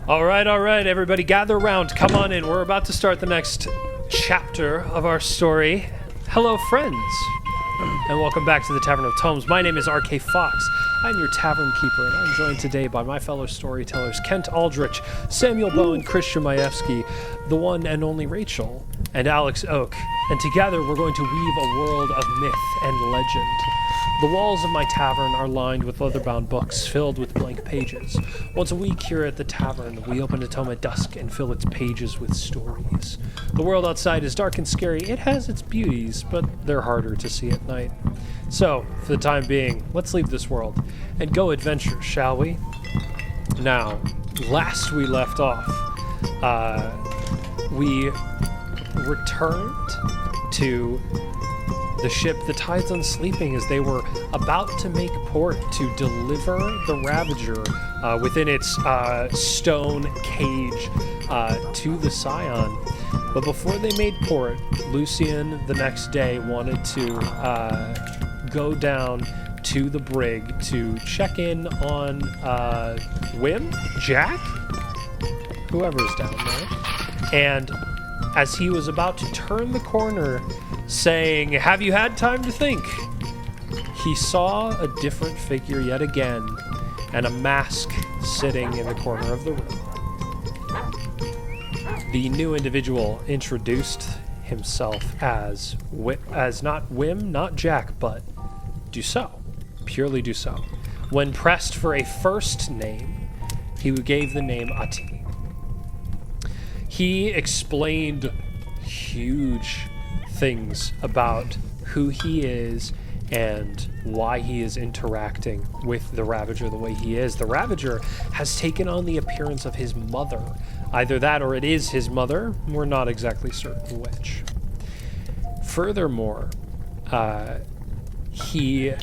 All right, everybody gather around. Come on in. We're about to start the next chapter of our story. Hello, friends, and welcome back to the Tavern of Tomes. My name is R.K. Fox. I'm your tavern keeper, and I'm joined today by my fellow storytellers, Kent Aldrich, Samuel Bowen, Christian Majewski, the one and only Rachel, and Alex Oak. And together, we're going to weave a world of myth and legend. The walls of my tavern are lined with leather-bound books filled with blank pages. Once a week here at the tavern, we open a tome at dusk and fill its pages with stories. The world outside is dark and scary. It has its beauties, but they're harder to see at night. So, for the time being, let's leave this world and go adventure, shall we? Now, last we left off, we returned to the ship, the Tides Unsleeping, as they were about to make port to deliver the Ravager within its stone cage to the Scion. But before they made port, Lucian the next day wanted to go down to the brig to check in on Jack, whoever's down there. And as he was about to turn the corner, saying, "Have you had time to think?" he saw a different figure yet again, and a mask sitting in the corner of the room. The new individual introduced himself as not Wim, not Jack, but Dussault, purely Dussault. When pressed for a first name, he gave the name Ati. He explained huge things about who he is and why he is interacting with the Ravager the way he is. The Ravager has taken on the appearance of his mother. Either that or it is his mother. We're not exactly certain which. Furthermore, he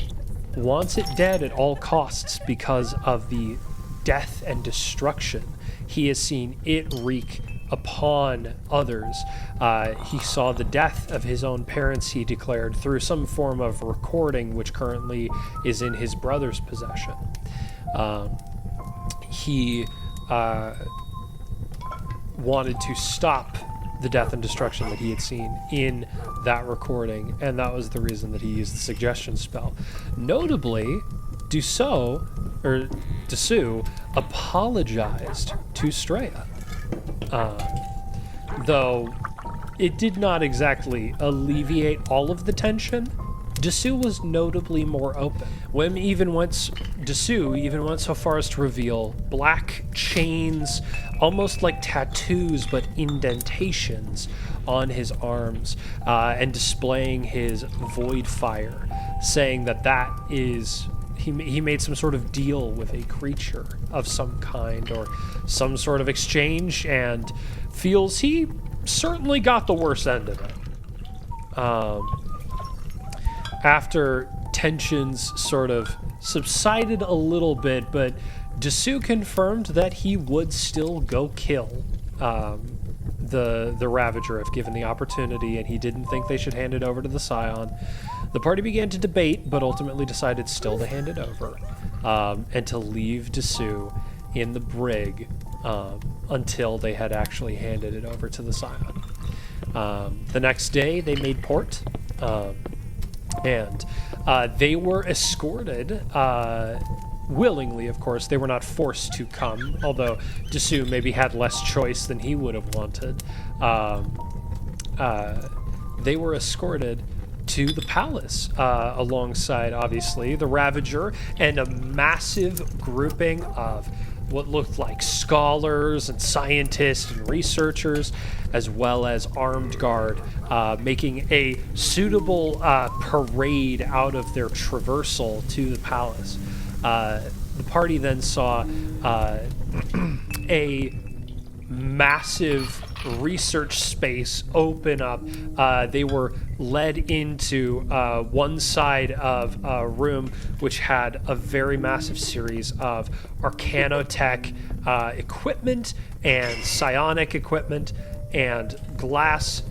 wants it dead at all costs because of the death and destruction he has seen it wreak upon others. He saw the death of his own parents, he declared, through some form of recording which currently is in his brother's possession. He wanted to stop the death and destruction that he had seen in that recording, and that was the reason that he used the suggestion spell. Notably, Dussault apologized to Straya. Though it did not exactly alleviate all of the tension, Dussault was notably more open. Dussault even went so far as to reveal black chains, almost like tattoos, but indentations on his arms, and displaying his void fire, saying that is... He made some sort of deal with a creature of some kind or some sort of exchange, and feels he certainly got the worst end of it. After tensions sort of subsided a little bit, but Dussault confirmed that he would still go kill the Ravager if given the opportunity, and he didn't think they should hand it over to the Scion. The party began to debate, but ultimately decided still to hand it over, and to leave Dussault in the brig until they had actually handed it over to the Scion. The next day, they made port, and they were escorted, willingly, of course. They were not forced to come, although Dussault maybe had less choice than he would have wanted. They were escorted to the palace, alongside, obviously, the Ravager and a massive grouping of what looked like scholars and scientists and researchers, as well as armed guard, making a suitable parade out of their traversal to the palace. The party then saw a massive research space open up. They were led into one side of a room which had a very massive series of arcanotech equipment and psionic equipment, and glass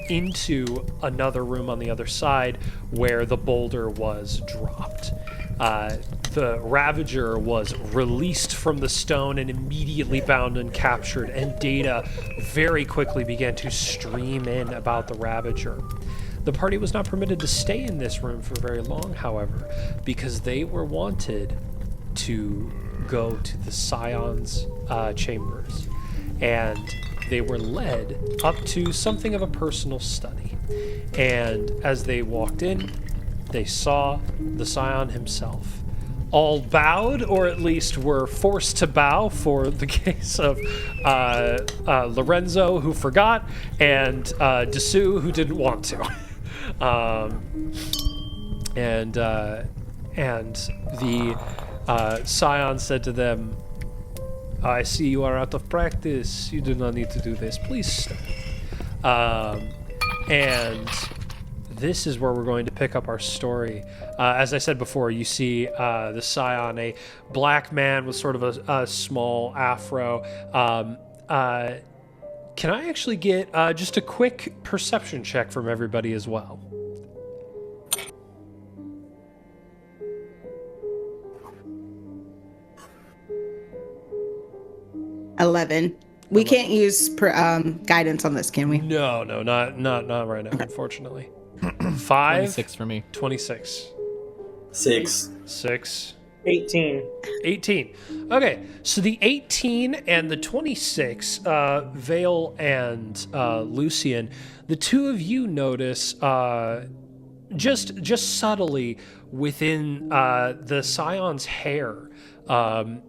into another room on the other side where the boulder was dropped. the Ravager was released from the stone and immediately bound and captured, and data very quickly began to stream in about the Ravager. The party was not permitted to stay in this room for very long, however, because they were wanted to go to the Scion's chambers, and they were led up to something of a personal study. And as they walked in, they saw the Scion himself. All bowed, or at least were forced to bow for the case of Lorenzo, who forgot, and Dessous, who didn't want to. And the Scion said to them, "I see you are out of practice. You do not need to do this. Please stay." And this is where we're going to pick up our story. As I said before, you see the Scion, a black man with sort of a small afro. Can I actually get just a quick perception check from everybody as well? $11. We can't use guidance on this, can we? No, not right now, unfortunately. 5. 26 for me. 26. 6. 6. 18. 18. Okay, so the 18 and the 26, Vale and Lucian, the two of you notice just subtly within the Scion's hair,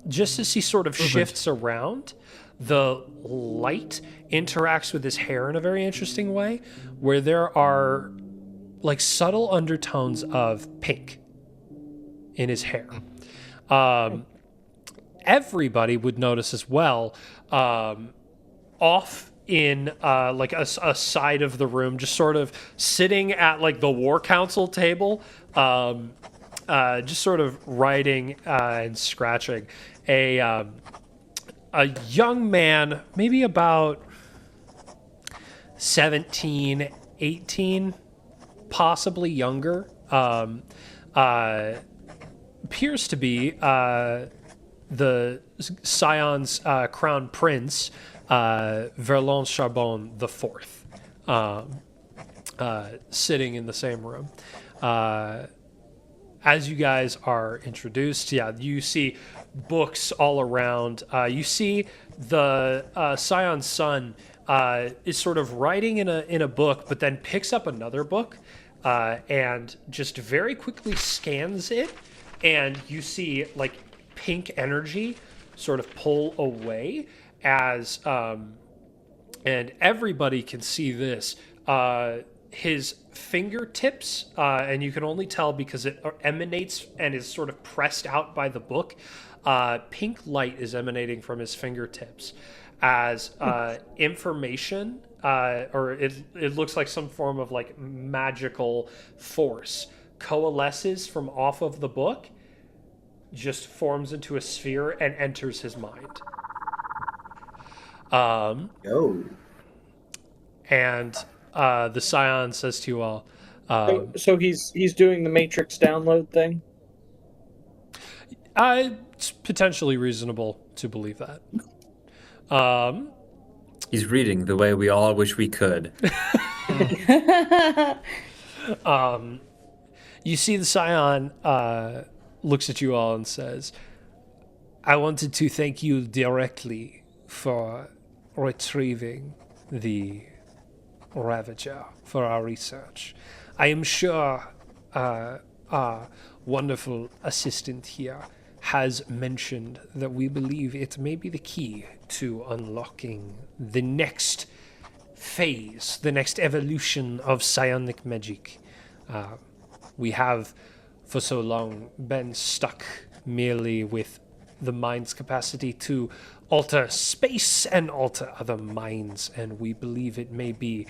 just as he sort of shifts around, the light interacts with his hair in a very interesting way, where there are like subtle undertones of pink in his hair. Everybody would notice as well, off in like a side of the room, just sort of sitting at like the war council table, just sort of writing and scratching, a young man, maybe about 17, 18, possibly younger, appears to be the Scion's crown prince, Verlon Charbon IV, sitting in the same room. As you guys are introduced, you see books all around. You see the Scion's son is sort of writing in a book, but then picks up another book and just very quickly scans it, and you see like pink energy sort of pull away as and everybody can see this, his fingertips, and you can only tell because it emanates and is sort of pressed out by the book. Pink light is emanating from his fingertips as information, or it looks like some form of like magical force coalesces from off of the book, just forms into a sphere and enters his mind. And the Scion says to you all, so he's doing the Matrix download thing? It's potentially reasonable to believe that. He's reading the way we all wish we could. You see the Scion looks at you all and says, "I wanted to thank you directly for retrieving the Ravager for our research. I am sure our wonderful assistant here has mentioned that we believe it may be the key to unlocking the next phase, the next evolution of psionic magic. We have for so long been stuck merely with the mind's capacity to alter space and alter other minds, and we believe it may be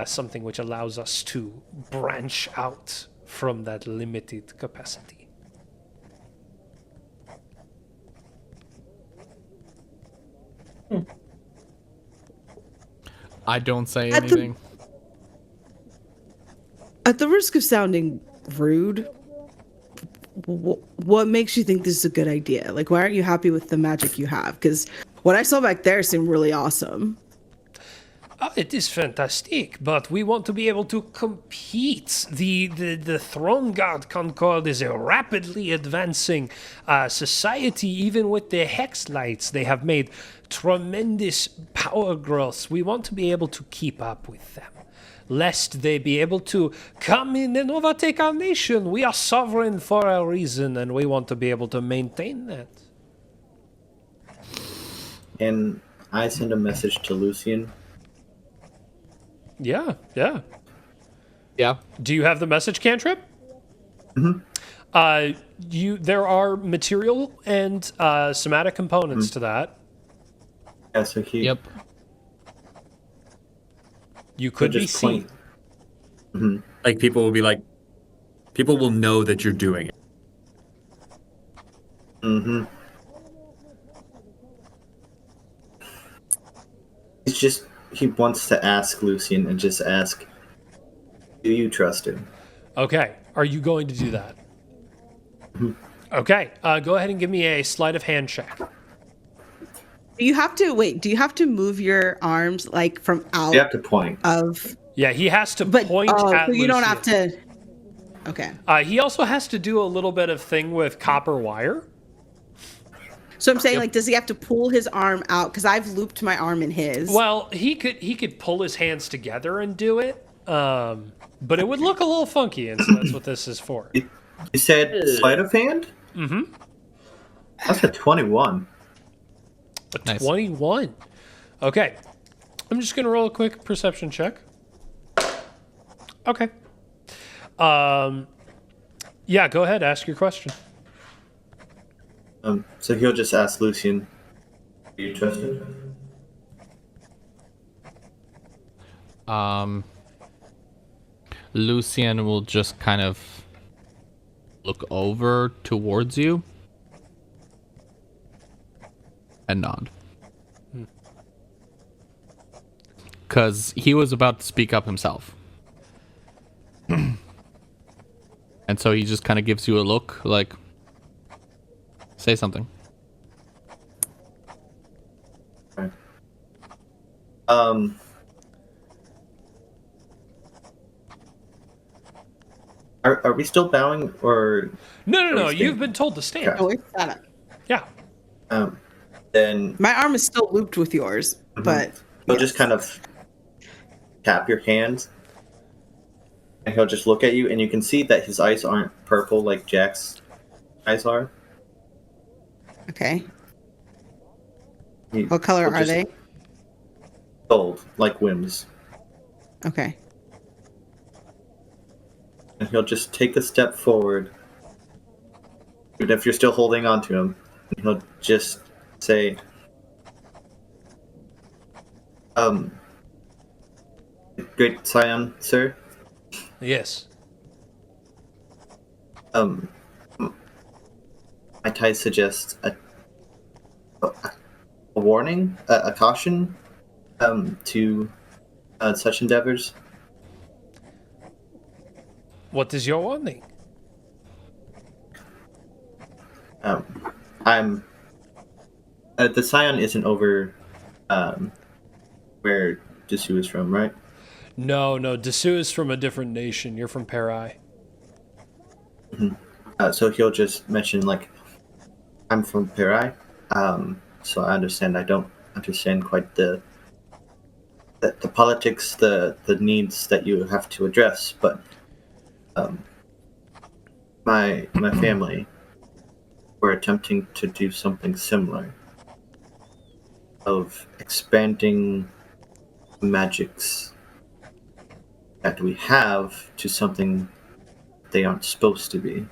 something which allows us to branch out from that limited capacity." I don't say anything. At the risk of sounding rude, what makes you think this is a good idea? Like, why aren't you happy with the magic you have? Because what I saw back there seemed really awesome. It is fantastic, but we want to be able to compete. The Throne Guard Concord is a rapidly advancing society, even with the hex lights. They have made tremendous power growth. We want to be able to keep up with them, lest they be able to come in and overtake our nation. We are sovereign for a reason, and we want to be able to maintain that. And I send a message to Lucian. Yeah. Yeah. Do you have the message cantrip? Mm-hmm. There are material and somatic components to that. Yeah, so he... Yep. You could be seen. Mm-hmm. Like people will know that you're doing it. Mm-hmm. It's just, he wants to ask Lucian and just ask, do you trust him? Okay. Are you going to do that? Mm-hmm. Okay. Go ahead and give me a sleight of hand check. Do you have to move your arms like from out You have to point. of? Yeah, he has to point at so you don't have Lucian. to. Okay. He also has to do a little bit of thing with copper wire. So I'm saying, like, does he have to pull his arm out? Because I've looped my arm in his. Well, he could pull his hands together and do it, but it would look a little funky, and so that's what this is for. You said sleight of hand? Mm-hmm. That's a 21. A Nice. 21. Okay. I'm just going to roll a quick perception check. Okay. Yeah, go ahead. Ask your question. So he'll just ask Lucian, do you trust him? Lucian will just kind of look over towards you and nod. Because he was about to speak up himself. And so he just kind of gives you a look like, say something. Right. Are we still bowing, or No. You've been told to stand. Okay. Oh, it's set up. Yeah. then My arm is still looped with yours, but he'll just kind of tap your hands, and he'll just look at you, and you can see that his eyes aren't purple like Jack's eyes are. okay. He- What color he'll are just- they? Gold, like Wims. Okay. And he'll just take a step forward, even if you're still holding on to him, and he'll just say, Great Psion, sir. Yes. Might I suggest a warning, a caution, to such endeavors? What is your warning? I'm. The Psion isn't over, where Dessous is from, right? No. Dessous is from a different nation. You're from Parai. So he'll just mention, like, I'm from Parai, so I understand. I don't understand quite the politics, the needs that you have to address, but my family were attempting to do something similar, of expanding magics that we have to something they aren't supposed to be.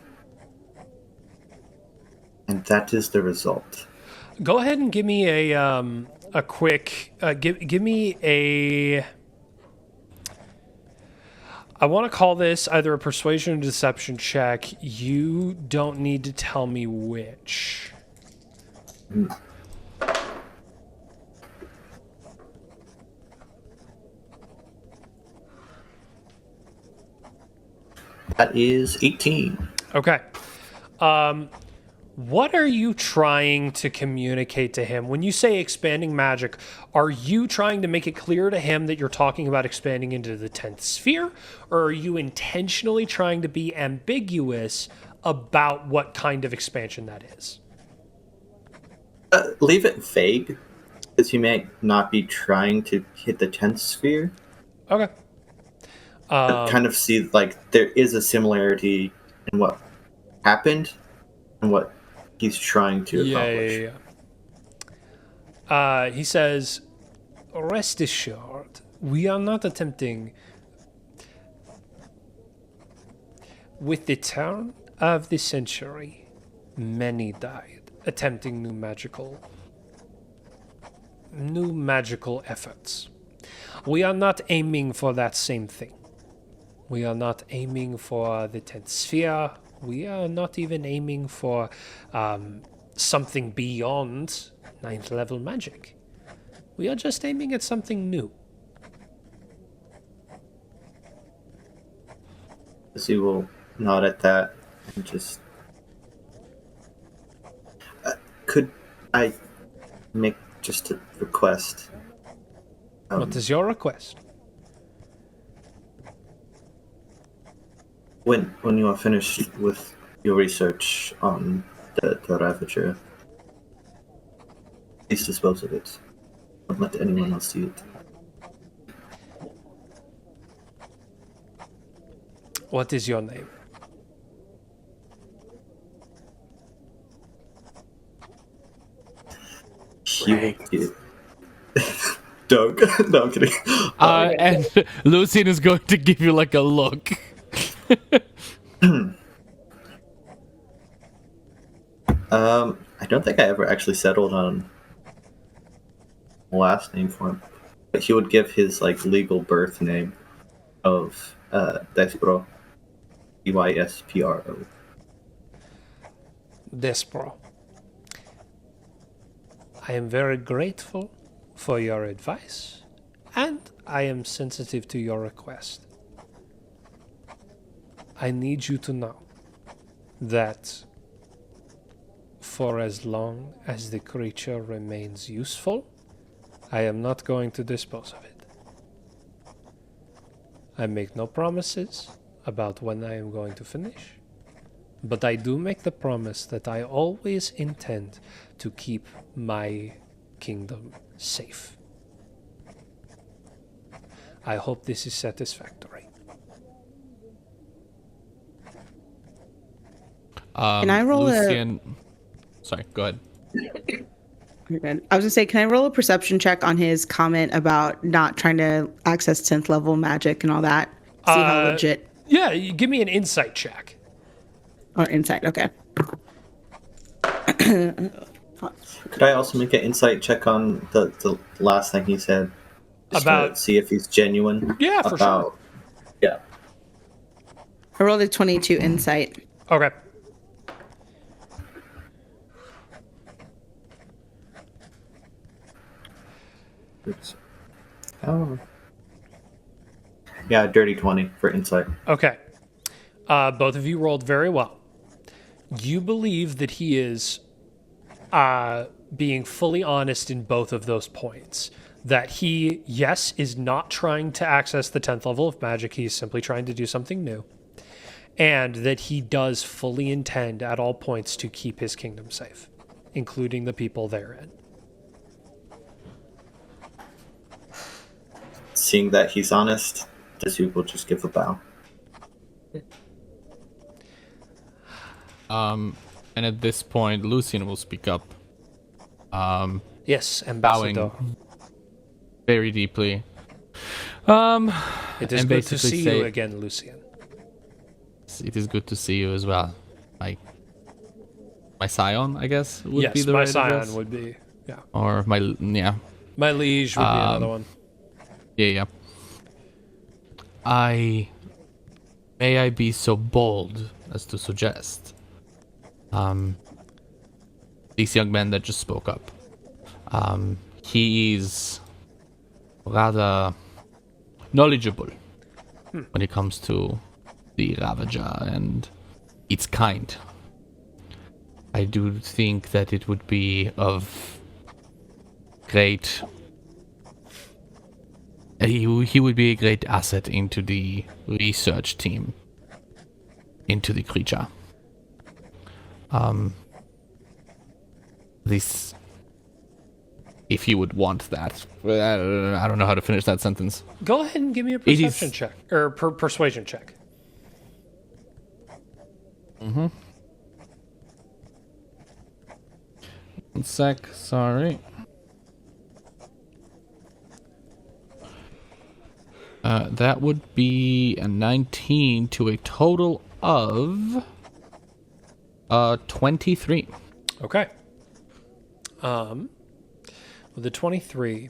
And that is the result. Go ahead and give me a quick give me a. I want to call this either a persuasion or deception check. You don't need to tell me which. That is 18. Okay. What are you trying to communicate to him? When you say expanding magic, are you trying to make it clear to him that you're talking about expanding into the 10th sphere? Or are you intentionally trying to be ambiguous about what kind of expansion that is? Leave it vague, because he may not be trying to hit the 10th sphere. Okay. Kind of see, like, there is a similarity in what happened and what he's trying to accomplish. He says, rest assured, we are not attempting... With the turn of the century, many died attempting new magical efforts. We are not aiming for that same thing. We are not aiming for the 10th sphere. We are not even aiming for something beyond 9th level magic. We are just aiming at something new. So you will nod at that and just... could I make just a request? What is your request? When you are finished with your research on the Ravager, please dispose of it. Don't let anyone else see it. What is your name? He will get Doug. No, I'm kidding. And Lucian is going to give you like a look. I don't think I ever actually settled on a last name for him. But he would give his like legal birth name of Despro. Dyspro. Despro. I am very grateful for your advice, and I am sensitive to your request. I need you to know that for as long as the creature remains useful, I am not going to dispose of it. I make no promises about when I am going to finish, but I do make the promise that I always intend to keep my kingdom safe. I hope this is satisfactory. Can I roll Lucian... Sorry, go ahead. You're good. I was gonna say, can I roll a perception check on his comment about not trying to access 10th level magic and all that? See how legit. Yeah, you give me an insight check. Or insight, okay. Could I also make an insight check on the last thing he said? Just About- to see if he's genuine. Yeah, for sure. Yeah. I rolled a 22 insight. Okay. Oops. Oh. Yeah, dirty 20 for insight. Okay. Both of you rolled very well. You believe that he is being fully honest in both of those points. That he, yes, is not trying to access the 10th level of magic. He's simply trying to do something new. And that he does fully intend at all points to keep his kingdom safe, including the people therein. Seeing that he's honest, this dude will just give a bow. And at this point, Lucian will speak up. Yes, Ambassador. Bowing very deeply. It is and good to basically see say- you again, Lucian. It is good to see you as well. My scion, I guess, would Yes, be the my right scion address? would be. Yeah. Or my liege My liege would be another one. Yeah. May I be so bold as to suggest, this young man that just spoke up, he is rather knowledgeable when it comes to the Ravager and its kind. I do think that it would be of great. He would be a great asset into the research team, into the creature. This, if you would want that. I don't know how to finish that sentence. Go ahead and give me a It perception is- check or persuasion check. One sec, sorry. That would be a 19 to a total of 23. Okay. With the 23,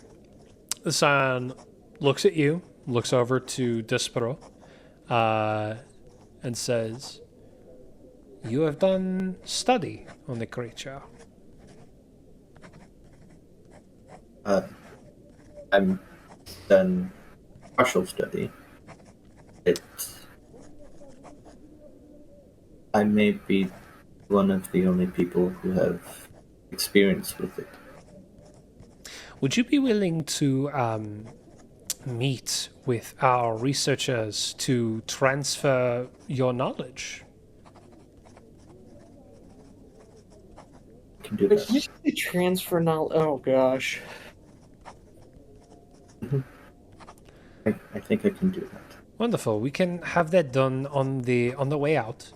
the Scion looks at you, looks over to Despero, and says, "You have done study on the creature." I'm done partial study. I may be one of the only people who have experience with it. Would you be willing to meet with our researchers to transfer your knowledge? I can do Did you that. say transfer knowledge? Oh gosh. I think I can do that. Wonderful. We can have that done on the way out.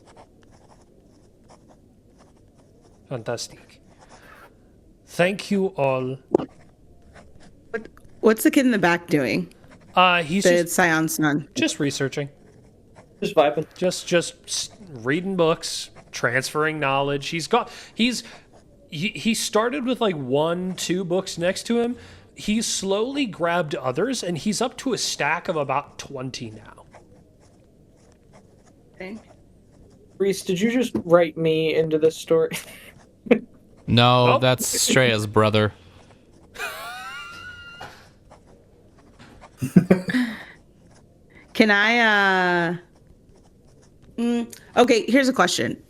Fantastic. Thank you all. What's the kid in the back doing? He's The Scion's son. just researching, Just vibing. just reading books, transferring knowledge. He started with like 1-2 books next to him. He's slowly grabbed others, and he's up to a stack of about 20 now. Okay. Reese, did you just write me into this story? No, Oh. that's Streya's brother. Can I, okay, here's a question.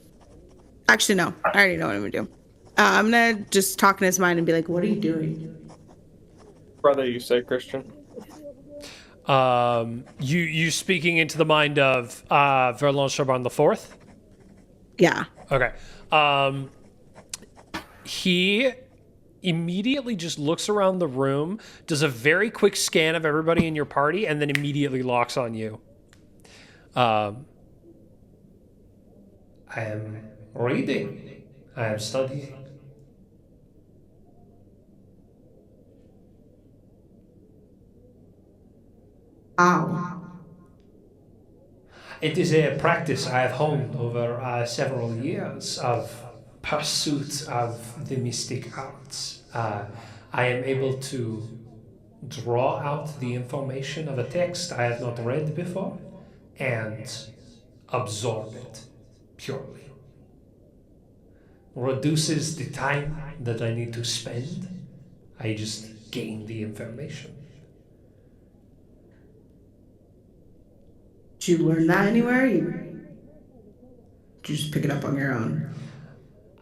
Actually, no. I already know what I'm gonna do. I'm gonna just talk in his mind and be like, what are you doing? Brother, you say, Christian. You speaking into the mind of Verlon Chaban the Fourth? Yeah. Okay. He immediately just looks around the room, does a very quick scan of everybody in your party, and then immediately locks on you. I am reading. I am studying. Ow. It is a practice I have honed over several years of pursuit of the mystic arts. I am able to draw out the information of a text I have not read before and absorb it purely. Reduces the time that I need to spend. I just gain the information. Did you learn that anywhere? Did you just pick it up on your own?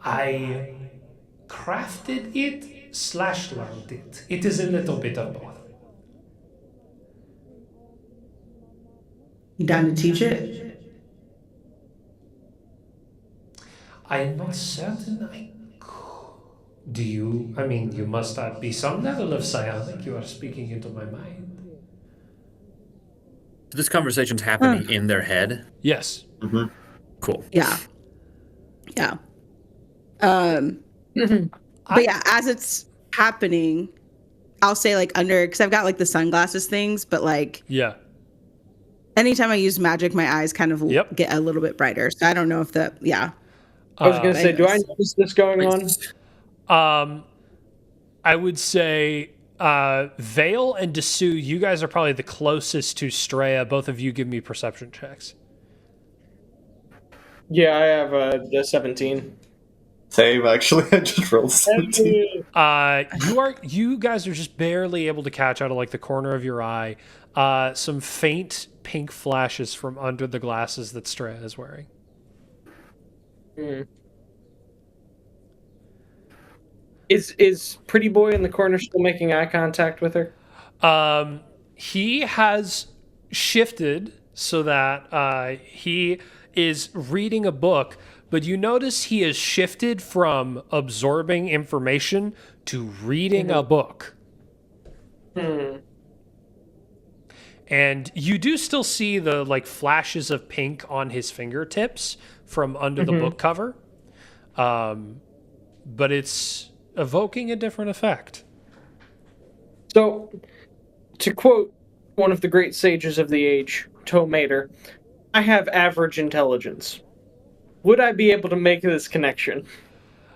I crafted it / learned it. It is a little bit of both. You down to teach it? I am not certain I could. Do you? I mean, you must be some level of psionic. You are speaking into my mind. This conversation's happening in their head. Yes. Cool. Yeah. Yeah. But yeah, as it's happening, I'll say like under, because I've got like the sunglasses things, but like Yeah. anytime I use magic, my eyes kind of Yep. get a little bit brighter. So I don't know if that, yeah. I was gonna say, do I notice this going on? I would say Vale and Dessou, you guys are probably the closest to Straya. Both of you give me perception checks. Yeah, I have a 17. Same, actually. I just rolled 17. You guys are just barely able to catch out of like the corner of your eye some faint pink flashes from under the glasses that Straya is wearing. Is Pretty Boy in the corner still making eye contact with her? He has shifted so that he is reading a book, but you notice he has shifted from absorbing information to reading a book. And you do still see the like flashes of pink on his fingertips from under the book cover. But it's evoking a different effect. So, to quote one of the great sages of the age, Toe Mater, I have average intelligence. Would I be able to make this connection?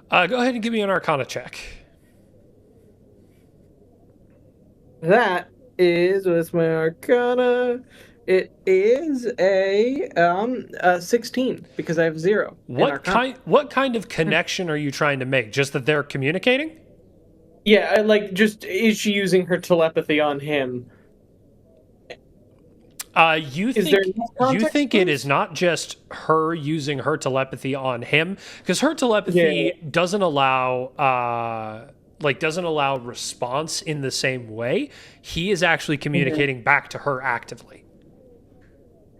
Go ahead and give me an Arcana check. That is, what's my Arcana? It is a 16 because I have 0. What kind of connection are you trying to make? Just that they're communicating? Yeah, is she using her telepathy on him? You think it is not just her using her telepathy on him, because her telepathy doesn't allow response in the same way. He is actually communicating back to her actively.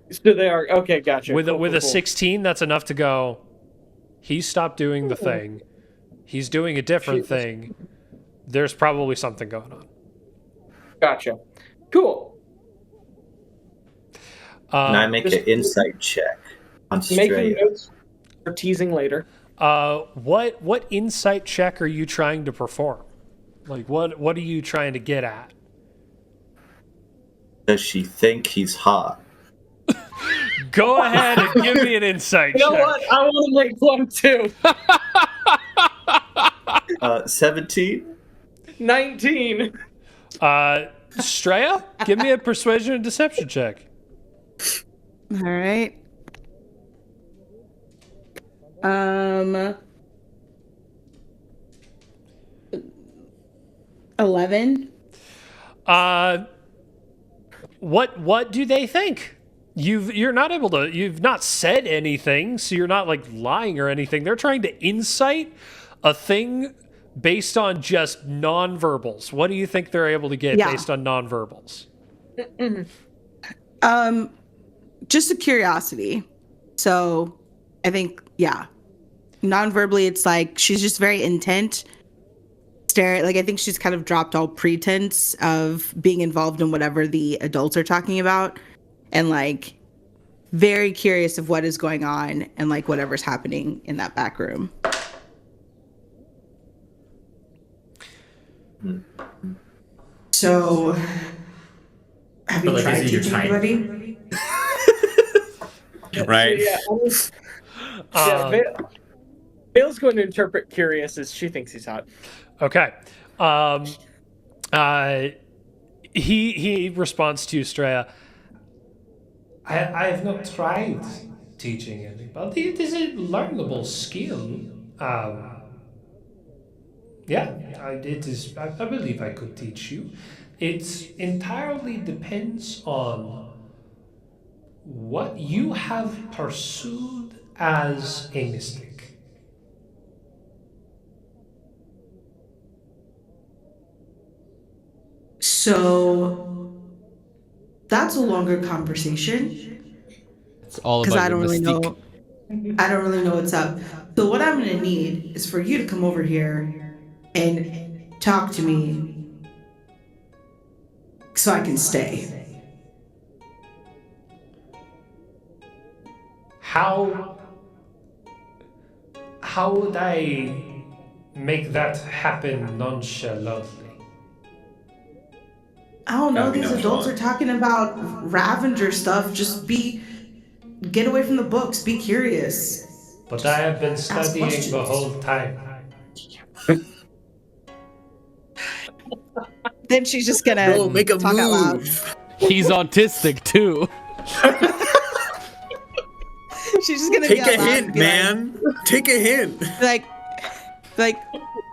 So they are okay. Gotcha. With a 16, that's enough to go. He stopped doing the thing. He's doing a different thing. There's probably something going on. Gotcha. Cool. Can I make an insight check on Straya? Making notes for teasing later. What insight check are you trying to perform? Like what are you trying to get at? Does she think he's hot? Go ahead and give me an insight check. You know what? I want to make one too. 17? 19. Straya, give me a persuasion and deception check. All right. 11. What do they think? You've not said anything, so you're not like lying or anything. They're trying to insight a thing based on just nonverbals. What do you think they're able to get based on nonverbals? Just a curiosity. So I think, non-verbally, it's like she's just very intent. Like, I think she's kind of dropped all pretense of being involved in whatever the adults are talking about, and like very curious of what is going on and like whatever's happening in that back room. So, have you tried teaching anybody? Right. Vale's going to interpret curious as she thinks he's hot. Okay. He responds to Straya. I have not tried teaching anybody. It is a learnable skill. It is. I believe I could teach you. It entirely depends on what you have pursued as a mystic. So that's a longer conversation. It's all about because I don't really mystique. know. I don't really know what's up. So what I'm gonna need is for you to come over here and talk to me so I can stay. How would I make that happen nonchalantly? I don't know. Gotta be These adults nonchalant. are talking about Ravenger stuff. Just get away from the books. Be curious. But I have been ask studying questions. the whole time. Then she's just gonna Bro, make a talk out loud. move. He's autistic too. She's just gonna Take be a out loud and hint, be man. Take a hint. Like,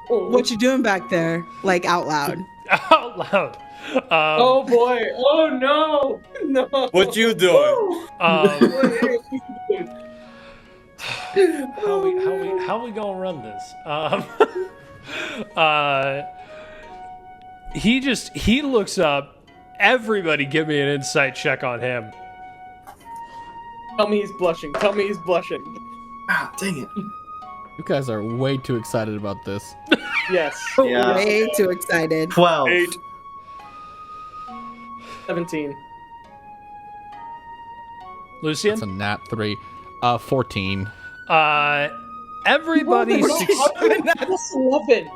what you doing back there? Like out loud. Out loud. Oh boy! Oh no! No! What you doing? How we gonna run this? He looks up. Everybody give me an insight check on him. Tell me he's blushing. Tell me he's blushing. Ah, dang it. You guys are way too excited about this. Yes. Yeah. Way too excited. 12. 17. Lucian? It's a nat 3. 14. Everybody That's 11.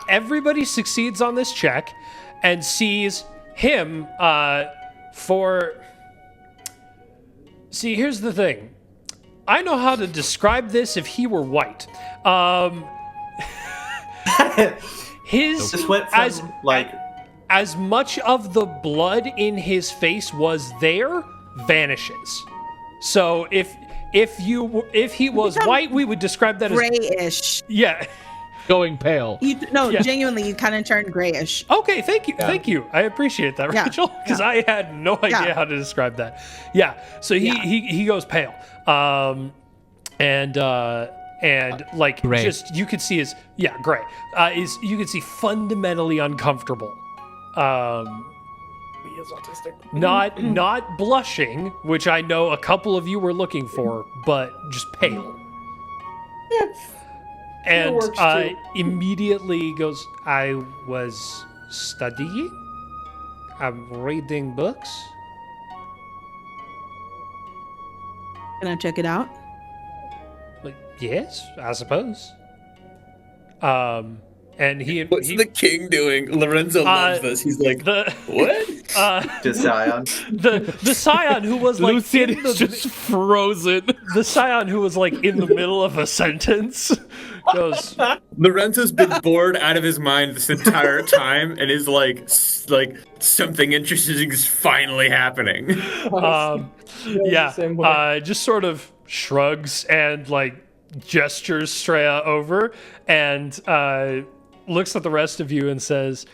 everybody succeeds on this check and sees him See, here's the thing. I know how to describe this if he were white. His Just went from, as much of the blood in his face was there vanishes. So if he was white, we would describe that Grayish. yeah. Going pale. Genuinely, you kind of turned grayish. Okay, thank you. I appreciate that, Yeah, Rachel, because I had no idea how to describe that. Yeah, so he goes pale, and like gray. just you could see his gray. You could see fundamentally uncomfortable. He is autistic. Not blushing, which I know a couple of you were looking for, but just pale. And works too. immediately goes, I was studying. I'm reading books. Can I check it out? Like, yes, I suppose. And What's the king doing? Lorenzo loves this. He's like, what? To Scion. The scion who was like Lucian in is just frozen. the scion who was like in the middle of a sentence goes, Lorenzo's been bored out of his mind this entire time and is like something interesting is finally happening. Same way. just sort of shrugs and like gestures Straya over and looks at the rest of you and says,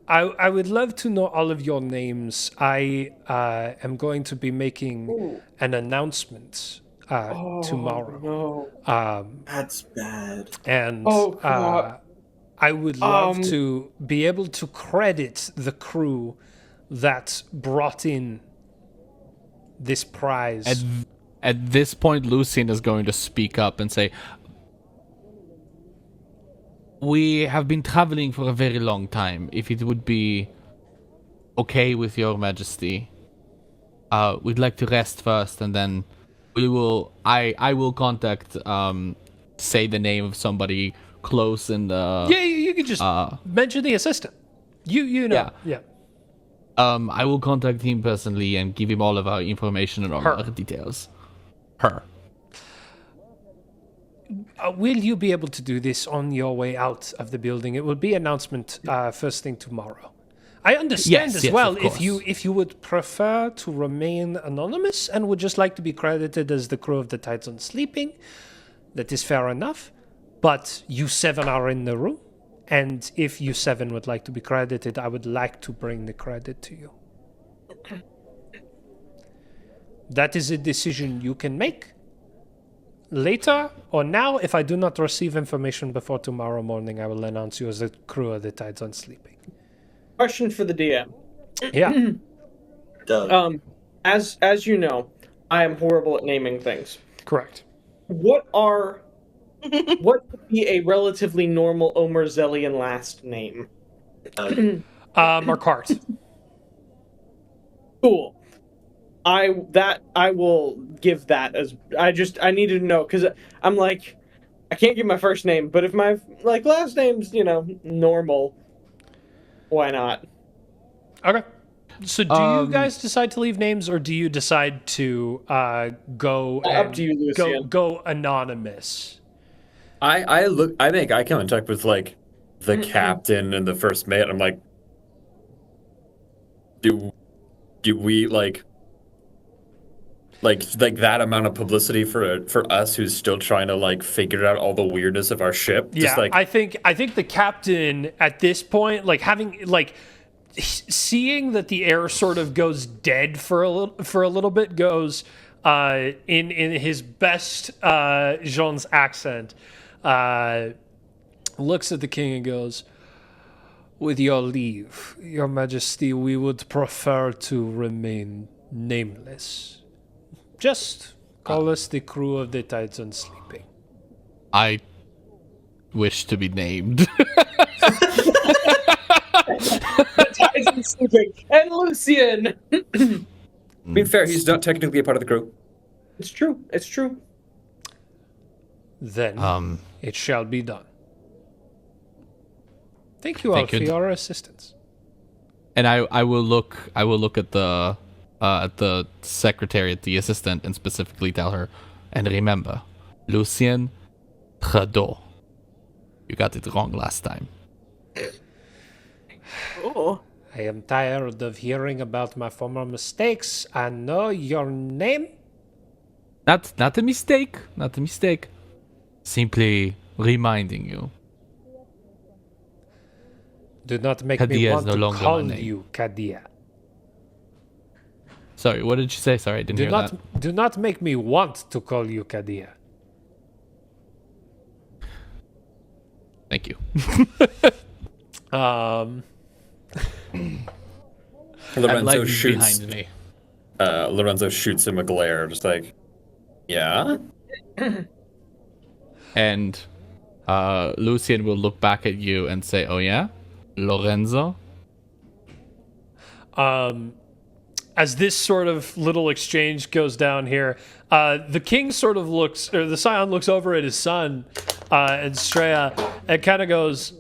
I would love to know all of your names. I am going to be making an announcement tomorrow. No. That's bad. And God. I would love to be able to credit the crew that brought in this prize. At this point, Lucian is going to speak up and say, we have been traveling for a very long time. If it would be okay with your majesty, we'd like to rest first, and then we will. I will contact. Say the name of somebody close in the. Yeah, you could just mention the assistant. You know. Yeah. I will contact him personally and give him all of our information and all our details. Her. Will you be able to do this on your way out of the building? It will be announcement first thing tomorrow. I understand Yes, as well of course. if you would prefer to remain anonymous and would just like to be credited as the crew of the Tides on Sleeping. That is fair enough. But you seven are in the room, and if you seven would like to be credited, I would like to bring the credit to you. That is a decision you can make. Later or now, if I do not receive information before tomorrow morning, I will announce you as the crew of the Tides on Sleeping. Question for the DM. Yeah. Doug. As you know, I am horrible at naming things. Correct. What would be a relatively normal Omerzellian last name? Marquardt. Cool. I will give that as I needed to know because I'm like I can't give my first name, but if my last name's normal, why not? Okay. So do you guys decide to leave names, or do you decide to go and Up to you, Lucian. go anonymous? I make eye contact with like the captain and the first mate. I'm like, do we like that amount of publicity for us who's still trying to like figure out all the weirdness of our ship? Yeah, I think the captain at this point, like having like seeing that the air sort of goes dead for a little bit, goes in his best Jean's accent. looks at the king and goes, "With your leave, your majesty, we would prefer to remain nameless. Just call us the crew of the Titan Sleeping." I wish to be named. Titan sleeping. And Lucian! Being fair, he's not technically a part of the crew. It's true. It's true. Then it shall be done. Thank you all Thank for you. your assistance. And I will look at the secretary, the assistant, and specifically tell her, and remember, Lucien Trudeau. You got it wrong last time. Oh. I am tired of hearing about my former mistakes. I know your name. Not a mistake. Not a mistake. Simply reminding you. Do not make Kadia me is want no to longer call my name. you Kadia. Sorry, what did you say? Sorry, I didn't Do hear not that. do not make me want to call you Kadia. Thank you. Lorenzo Light is shoots. behind me. Lorenzo shoots him a glare, just like, yeah. And Lucien will look back at you and say, "Oh yeah, Lorenzo." As this sort of little exchange goes down here, the king sort of looks, or the scion looks over at his son, and Straya, and kind of goes,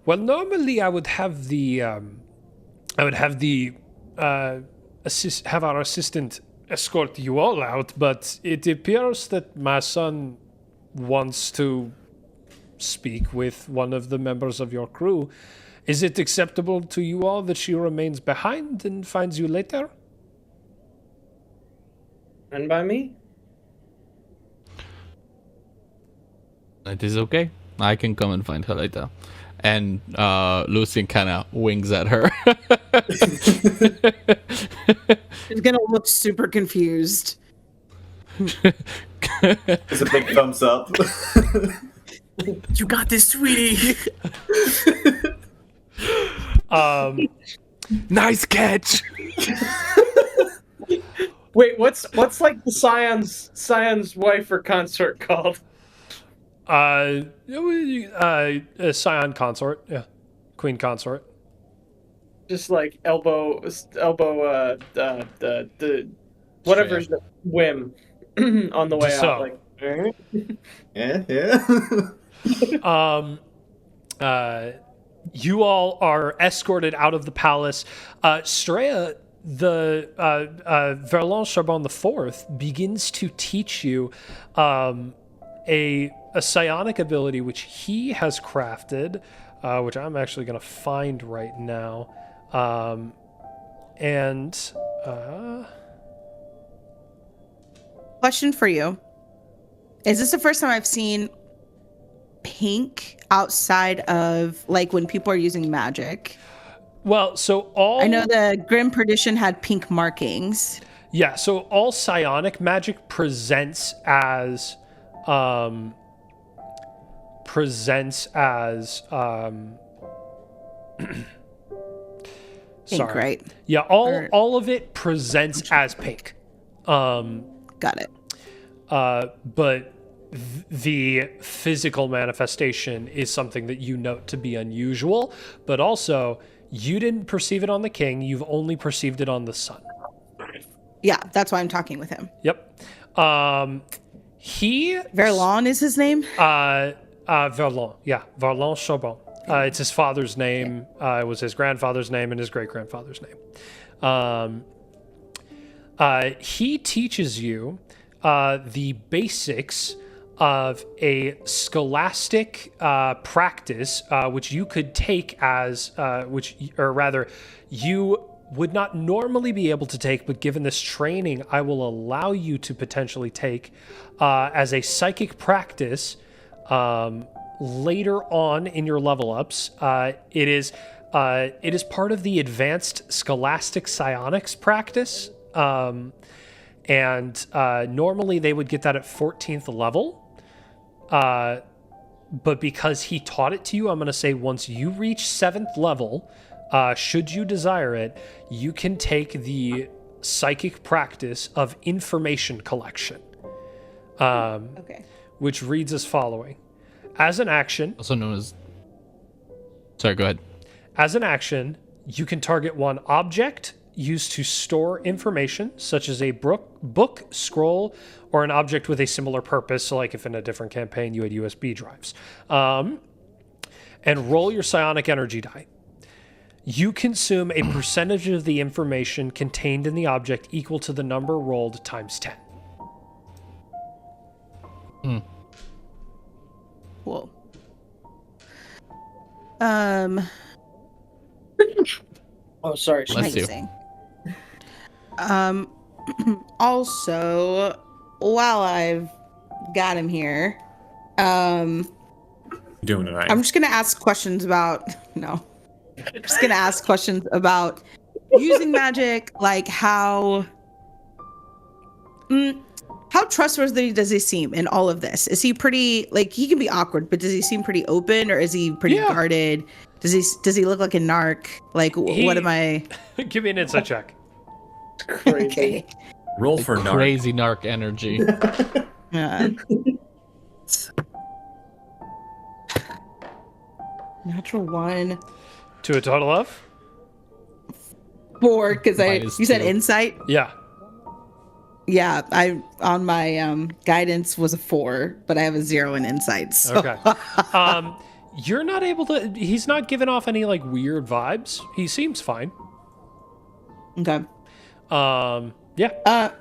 "Well, normally I would have have our assistant escort you all out, but it appears that my son wants to speak with one of the members of your crew. Is it acceptable to you all that she remains behind and finds you later?" And by me? It is okay. I can come and find her later. And Lucien kind of winks at her. He's gonna look super confused. It's a big thumbs up. You got this, sweetie. Nice catch. Wait, what's like the Scion's wife or consort called? A scion consort, yeah, queen consort. Just like elbow, the whatever's the whim on the way So. out. Like, alright. Yeah. You all are escorted out of the palace. Straya, the Verlon Charbon IV, begins to teach you a psionic ability which he has crafted, which I'm actually going to find right now. Question for you. Is this the first time I've seen pink outside of like when people are using magic? Well, so all I know the Grim Perdition had pink markings. Yeah, so all psionic magic presents as Pink, sorry. right? Yeah, Or- all of it presents as pink. Got it. But the physical manifestation is something that you note to be unusual, but also you didn't perceive it on the king, you've only perceived it on the sun. Yeah, that's why I'm talking with him. Yep. He Verlon is his name? Verlon. Yeah, Verlon Charbon. It's his father's name. It was his grandfather's name and his great-grandfather's name. He teaches you the basics of a scholastic practice, which you could take as, you would not normally be able to take, but given this training, I will allow you to potentially take as a psychic practice later on in your level ups. It is part of the advanced scholastic psionics practice. And normally they would get that at 14th level. but because he taught it to you, I'm going to say once you reach 7th level, should you desire it, you can take the psychic practice of information collection. Okay. Which reads as following. As an action, Also known as. Sorry, go ahead. As an action, you can target one object used to store information, such as a book, scroll, or an object with a similar purpose. So, like if in a different campaign you had USB drives. And roll your psionic energy die. You consume a percentage of the information contained in the object equal to the number rolled times 10. Cool. Oh, sorry. Bless you. Amazing. Also, while I've got him here, Doing tonight. I'm just gonna ask questions about I'm just gonna ask questions about using magic, like how trustworthy does he seem in all of this? Is he pretty, like, he can be awkward, but does he seem pretty open, or is he pretty guarded? Does he look like a narc? Like, what am I? Give me an insight check. Crazy. Okay. Roll for narc. Crazy narc energy. Natural 1. To a total of? 4, because Minus you said 2. insight. Yeah. Yeah, I on my guidance was a 4, but I have a 0 in insight. So. Okay. You're not able to. He's not giving off any like weird vibes. He seems fine. Okay. Yeah.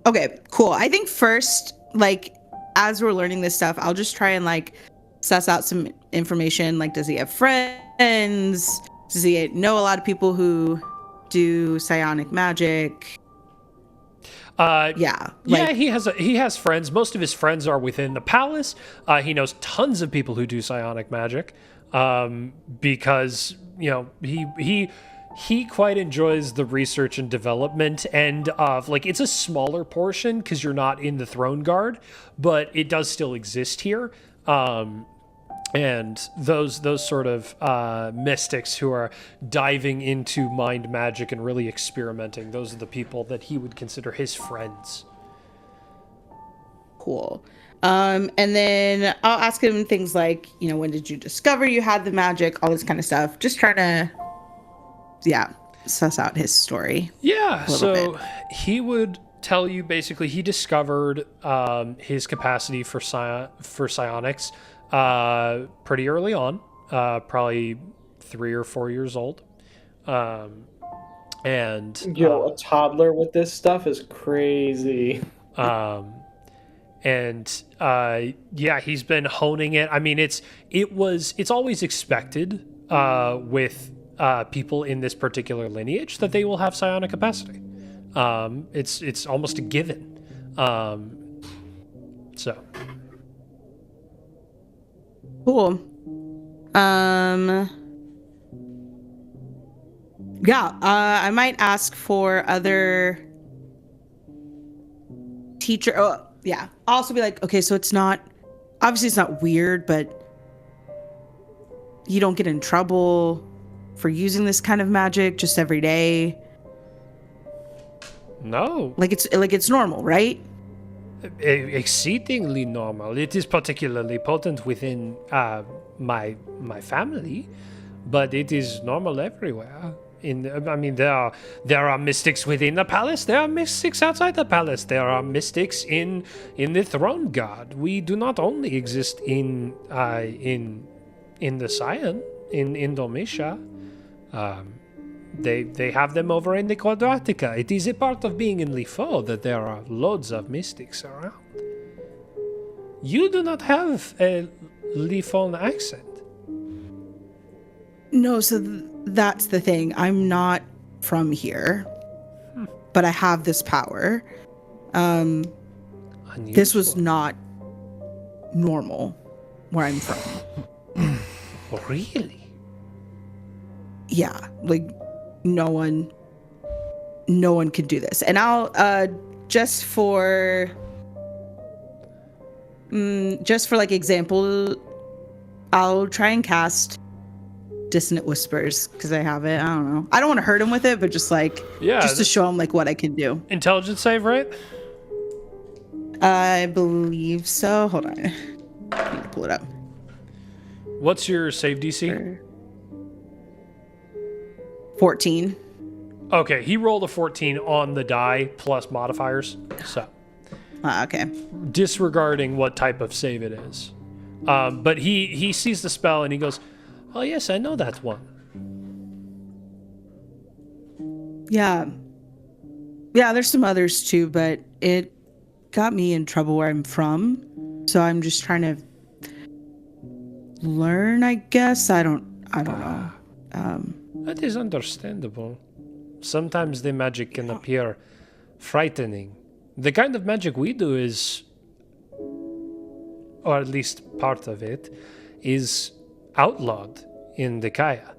Okay, cool. I think first, like, as we're learning this stuff, I'll just try and like suss out some information. Like, does he have friends? Does he know a lot of people who do psionic magic? Yeah. Yeah, he has friends. Most of his friends are within the palace. He knows tons of people who do psionic magic, because he quite enjoys the research and development end of, like, it's a smaller portion because you're not in the throne guard, but it does still exist here. And those sort of mystics who are diving into mind magic and really experimenting, those are the people that he would consider his friends. Cool. And then I'll ask him things like, when did you discover you had the magic? All this kind of stuff. Just trying to, suss out his story. Yeah, so bit. he would tell you basically he discovered his capacity for psionics pretty early on, probably 3 or 4 years old. And a toddler with this stuff is crazy. He's been honing it. I mean, it's always expected with people in this particular lineage that they will have psionic capacity. It's almost a given. So Cool. I might ask for other teacher. Oh, yeah. I'll also be like, okay, so it's not weird, but you don't get in trouble for using this kind of magic just every day. no, Like it's normal, right? exceedingly normal. It is particularly potent within my family, but it is normal everywhere. There are mystics within the palace. There are mystics outside the palace. There are mystics in the throne guard. We do not only exist in the Scion, in Domitia. They have them over in the Quadratica. It is a part of being in Lifo that there are loads of mystics around. You do not have a Lifon accent. No, so that's the thing. I'm not from here, but I have this power. This was not normal where I'm from. Really? Yeah, like no one could do this. And I'll just for Just for like example, I'll try and cast Dissonant Whispers because I have it. I don't know. I don't want to hurt him with it, but just like just to show him like what I can do. Intelligence save, right? I believe so. Hold on. I need to pull it up. What's your save DC? 14. Okay, he rolled a 14 on the die plus modifiers. So, Okay. disregarding what type of save it is. But he sees the spell and he goes, "Oh yes, I know that one." Yeah. Yeah, there's some others too, but it got me in trouble where I'm from. So I'm just trying to learn, I guess. I don't know. That is understandable. Sometimes the magic can appear frightening. The kind of magic we do is, or at least part of it, is outlawed in the Kaya.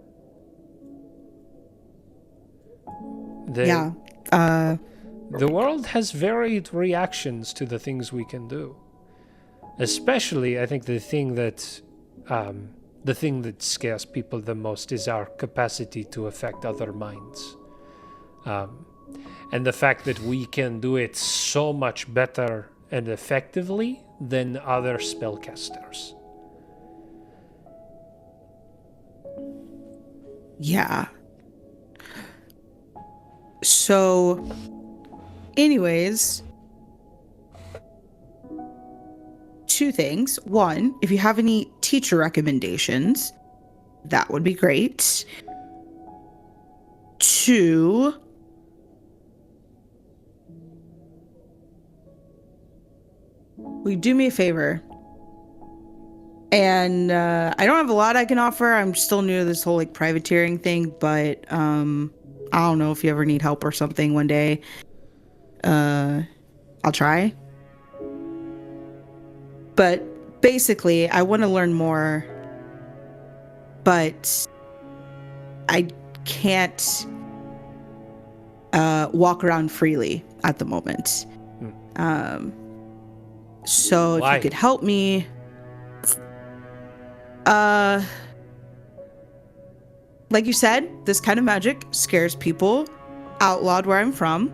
Yeah. The world has varied reactions to the things we can do. Especially, I think the thing that scares people the most is our capacity to affect other minds. And the fact that we can do it so much better and effectively than other spellcasters. Yeah. So, anyways, two things. One, if you have any teacher recommendations, that would be great. Two, will you do me a favor? And I don't have a lot I can offer. I'm still new to this whole like privateering thing, but I don't know if you ever need help or something one day. I'll try. But basically, I want to learn more, but I can't walk around freely at the moment. So if Why? you could help me, like you said, this kind of magic scares people. Outlawed where I'm from.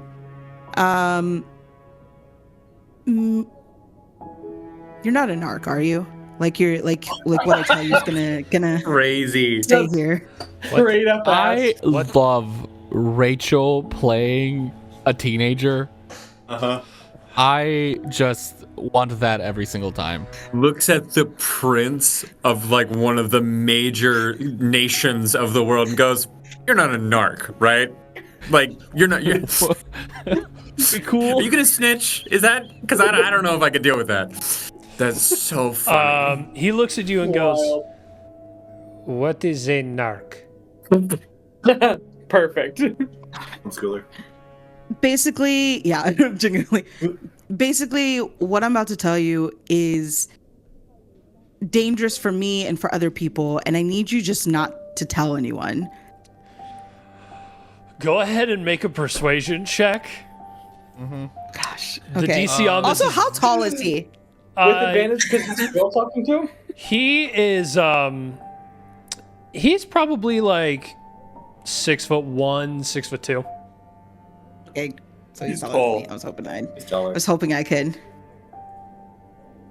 You're not a NARC, are you? Like you're like what I tell you is gonna Crazy. stay here. Straight up I ass. love Rachel playing a teenager. I just want that every single time. Looks at the prince of like one of the major nations of the world and goes, "You're not a narc, right? Like you're not. You're Cool. Are you gonna snitch? Is that because I don't know if I can deal with that." That's so funny. He looks at you and goes, Wild. "What is a narc?" Perfect. Schooler. Basically, yeah, genuinely. Basically, what I'm about to tell you is dangerous for me and for other people, and I need you just not to tell anyone. Go ahead and make a persuasion check. Gosh. The Okay. DC on this Also, is, how tall is he? With advantage because it's Bill talking to him? he is he's probably like 6'1", 6'2". Okay, so he's taller tall. than me. I was hoping He's taller. I was hoping I could